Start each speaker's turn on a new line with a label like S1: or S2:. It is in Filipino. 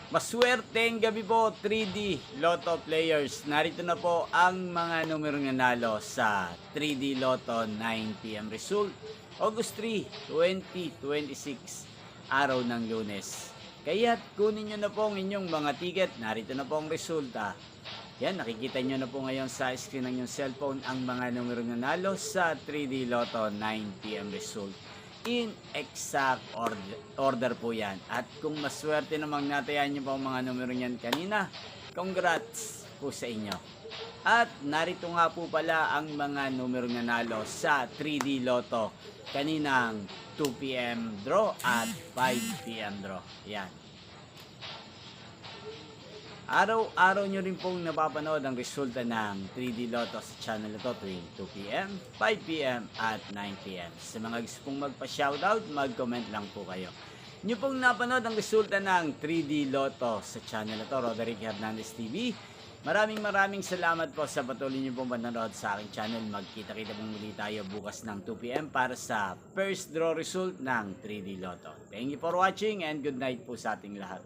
S1: Maswerteng gabi po 3D Lotto players. Narito na po ang mga numerong nanalo sa 3D Lotto 9 PM result. August 3, 2026, araw ng Lunes. Kaya't kunin nyo na po ang inyong mga ticket. Narito na po ang resulta. Yan, nakikita nyo na po ngayon sa screen ng inyong cellphone ang mga numerong nanalo sa 3D Lotto 9 PM result. In exact order po yan. At kung maswerte namang natayan nyo pa ang mga numero niyan kanina, congrats po sa inyo. At narito nga po pala ang mga numero nanalo sa 3D Lotto kaninang 2 PM draw at 5 PM draw. Yan. Araw-araw nyo rin pong napapanood ang resulta ng 3D Lotto sa channel ito tuwing 2 PM, 5 PM at 9 PM. Sa mga gusto pong magpa-shoutout, mag-comment lang po kayo. Nyo pong napanood ang resulta ng 3D Lotto sa channel ito, Roderick Hernandez TV. Maraming salamat po sa patuloy nyo pong panonood sa aking channel. Magkita-kita pong muli tayo bukas ng 2 PM para sa first draw result ng 3D Lotto. Thank you for watching and good night po sa ating lahat.